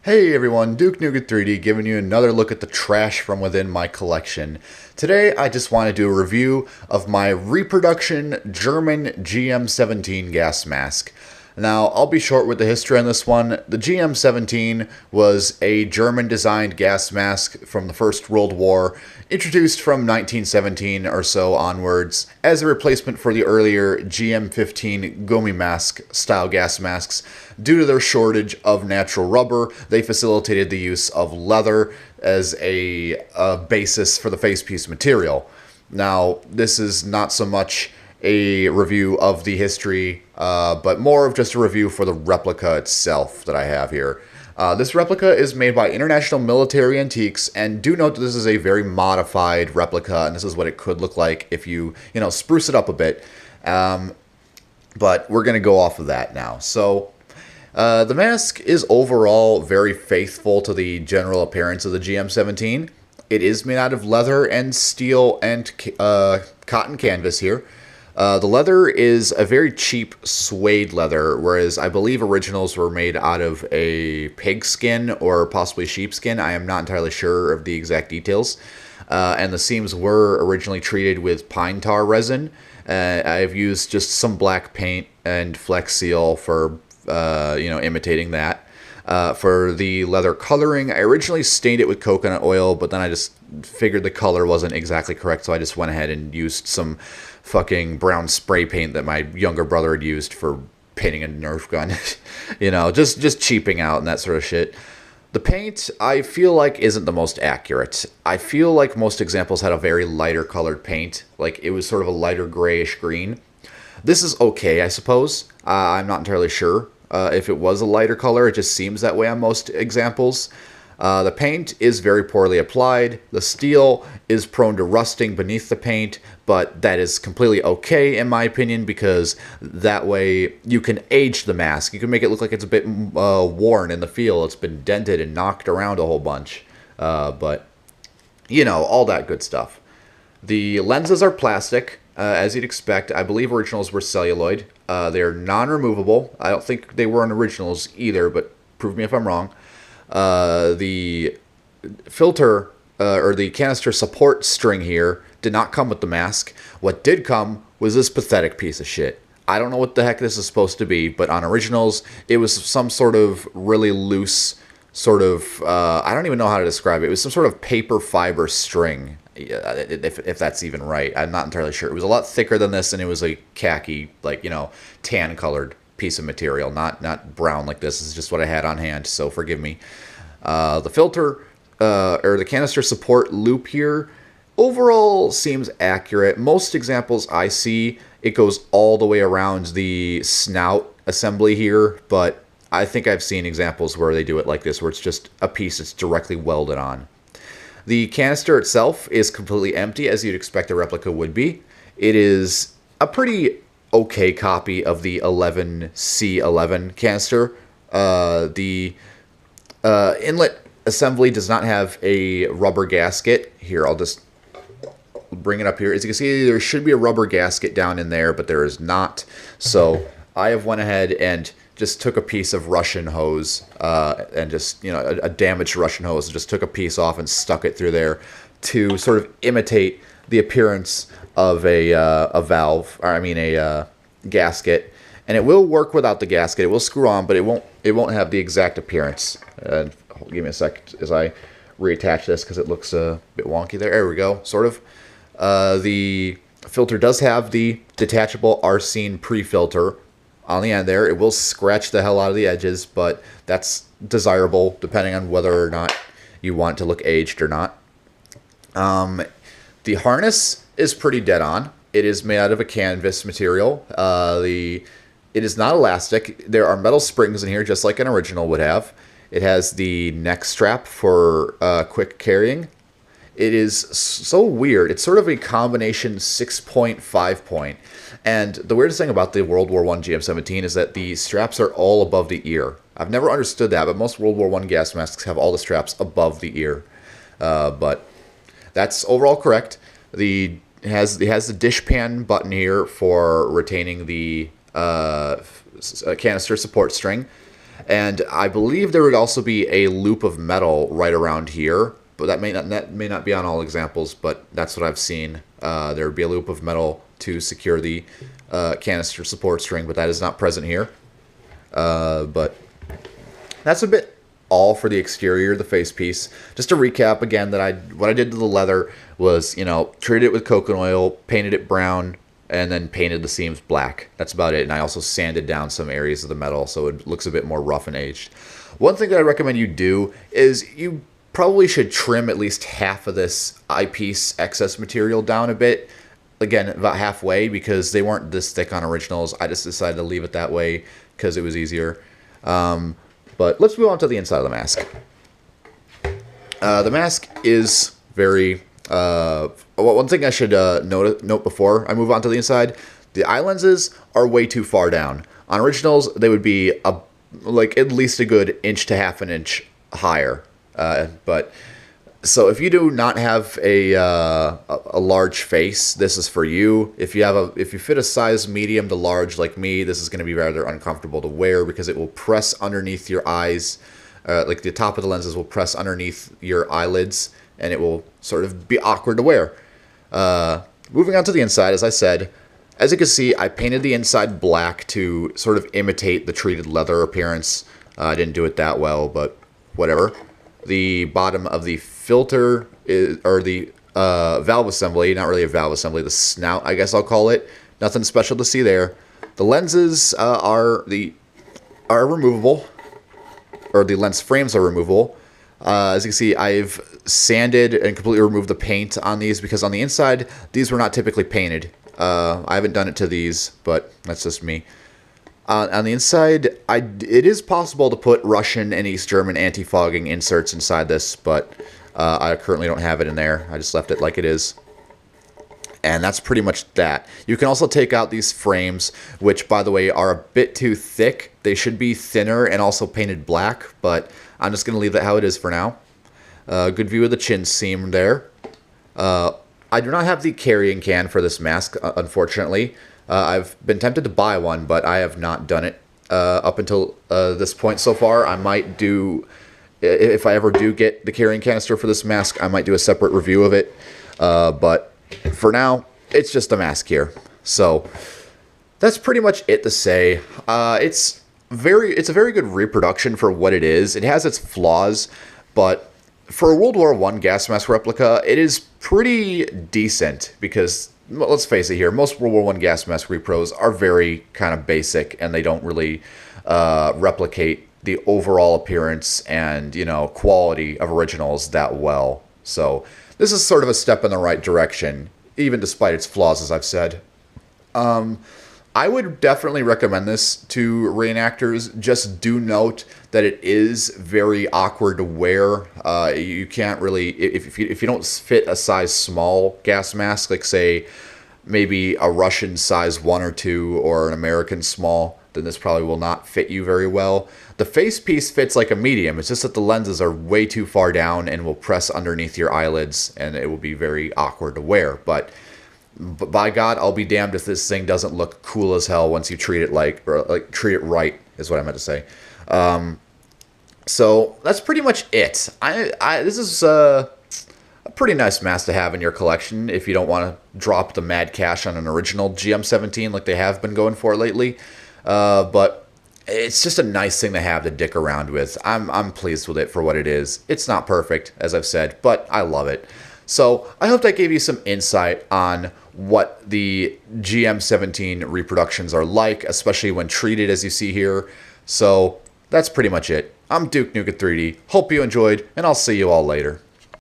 Hey everyone, Duke Nougat 3D giving you another look at the trash from within my collection. Today I just want to do a review of my reproduction German GM-17 gas mask. Now, I'll be short with the history on this one. The GM-17 was a German-designed gas mask from the First World War, introduced from 1917 or so onwards as a replacement for the earlier GM-15 Gomi mask style gas masks. Due to their shortage of natural rubber, they facilitated the use of leather as a basis for the facepiece material. Now, this is not so much a review of the history, but more of just a review for the replica itself that I have here. This replica is made by International Military Antiques, and do note that this is a very modified replica, and this is what it could look like if you spruce it up a bit. But we're going to go off of that now. So, the mask is overall very faithful to the general appearance of the GM-17. It is made out of leather and steel and cotton canvas here. The leather is a very cheap suede leather, whereas I believe originals were made out of a pig skin or possibly sheepskin. I am not entirely sure of the exact details. And the seams were originally treated with pine tar resin. I've used just some black paint and Flex Seal for imitating that. For the leather coloring, I originally stained it with coconut oil, but then I just figured the color wasn't exactly correct, so I just went ahead and used some fucking brown spray paint that my younger brother had used for painting a Nerf gun. just cheaping out and that sort of shit. The paint, I feel like, isn't the most accurate. I feel like most examples had a very lighter colored paint, like it was sort of a lighter grayish green. This is okay, I suppose. I'm not entirely sure if it was a lighter color. It just seems that way on most examples. The paint is very poorly applied. The steel is prone to rusting beneath the paint, but that is completely okay in my opinion, because that way you can age the mask. You can make it look like it's a bit worn in the feel. It's been dented and knocked around a whole bunch. But, all that good stuff. The lenses are plastic, as you'd expect. I believe originals were celluloid. They're non-removable. I don't think they were on originals either, but prove me if I'm wrong. The filter, or the canister support string here, did not come with the mask. What did come was this pathetic piece of shit. I don't know what the heck this is supposed to be, but on originals, it was some sort of really loose, sort of, I don't even know how to describe it. It was some sort of paper fiber string, if that's even right. I'm not entirely sure. It was a lot thicker than this, and it was a khaki, tan-colored piece of material, not brown like this. This is just what I had on hand, so forgive me. The filter, or the canister support loop here, overall seems accurate. Most examples I see, it goes all the way around the snout assembly here, but I think I've seen examples where they do it like this, where it's just a piece that's directly welded on. The canister itself is completely empty, as you'd expect a replica would be. It is a pretty okay copy of the 11C11 canister. The inlet assembly does not have a rubber gasket. Here, I'll just bring it up here. As you can see, there should be a rubber gasket down in there, but there is not. So I have went ahead and just took a piece of Russian hose, and just, a damaged Russian hose, and just took a piece off and stuck it through there to sort of imitate the appearance of a valve, or a gasket. And it will work without the gasket. It will screw on, but it won't have the exact appearance. Give me a sec as I reattach this, because it looks a bit wonky there. There we go, sort of. The filter does have the detachable Arsine pre-filter on the end there. It will scratch the hell out of the edges, but that's desirable depending on whether or not you want it to look aged or not. The harness is pretty dead on. It is made out of a canvas material. It is not elastic. There are metal springs in here, just like an original would have. It has the neck strap for quick carrying. It is so weird. It's sort of a combination 6-point, 5-point. And the weirdest thing about the World War I GM-17 is that the straps are all above the ear. I've never understood that, but most World War I gas masks have all the straps above the ear. But that's overall correct. It has the dishpan button here for retaining the canister support string. And I believe there would also be a loop of metal right around here, but that may not be on all examples, but that's what I've seen. There would be a loop of metal to secure the canister support string, but that is not present here. But that's a bit all for the exterior of the face piece. Just to recap again, what I did to the leather was, treated it with coconut oil, painted it brown, and then painted the seams black. That's about it. And I also sanded down some areas of the metal so it looks a bit more rough and aged. One thing that I recommend you do is you probably should trim at least half of this eyepiece excess material down a bit. Again, about halfway, because they weren't this thick on originals. I just decided to leave it that way because it was easier. But let's move on to the inside of the mask. The mask is very... one thing I should note before I move on to the inside, the eye lenses are way too far down. On originals, they would be like at least a good inch to half an inch higher. But so if you do not have a large face, this is for you. If you fit a size medium to large like me, this is going to be rather uncomfortable to wear because it will press underneath your eyes. Like the top of the lenses will press underneath your eyelids, and it will sort of be awkward to wear. Moving on to the inside, as I said, as you can see, I painted the inside black to sort of imitate the treated leather appearance. I didn't do it that well, but whatever. The bottom of the filter or the valve assembly, not really a valve assembly, the snout, I guess I'll call it. Nothing special to see there. The lenses are removable, or the lens frames are removable. As you can see, I've sanded and completely removed the paint on these because on the inside, these were not typically painted. I haven't done it to these, but that's just me. On the inside, it is possible to put Russian and East German anti-fogging inserts inside this, but I currently don't have it in there. I just left it like it is. And that's pretty much that. You can also take out these frames, which, by the way, are a bit too thick. They should be thinner and also painted black, but I'm just going to leave that how it is for now. Good view of the chin seam there. I do not have the carrying can for this mask, unfortunately. I've been tempted to buy one, but I have not done it up until this point so far. I might do, if I ever do get the carrying canister for this mask, I might do a separate review of it. But for now, it's just a mask here. So that's pretty much it to say. It's a very good reproduction for what it is. It has its flaws, but for a World War I gas mask replica, it is pretty decent because, let's face it here, most World War I gas mask repros are very kind of basic and they don't really replicate the overall appearance and, quality of originals that well. So this is sort of a step in the right direction, even despite its flaws, as I've said. I would definitely recommend this to reenactors. Just do note that it is very awkward to wear. You can't really, if you don't fit a size small gas mask, like say maybe a Russian size 1 or 2 or an American small, then this probably will not fit you very well. The face piece fits like a medium. It's just that the lenses are way too far down and will press underneath your eyelids, and it will be very awkward to wear. But by God, I'll be damned if this thing doesn't look cool as hell once you treat it treat it right, is what I meant to say. So that's pretty much it. This is a pretty nice mask to have in your collection if you don't want to drop the mad cash on an original GM-17 like they have been going for lately. But it's just a nice thing to have to dick around with. I'm pleased with it for what it is. It's not perfect, as I've said, but I love it. So I hope that gave you some insight on what the GM-17 reproductions are like, especially when treated as you see here. So that's pretty much it. I'm Duke Nukem 3D. Hope you enjoyed, and I'll see you all later.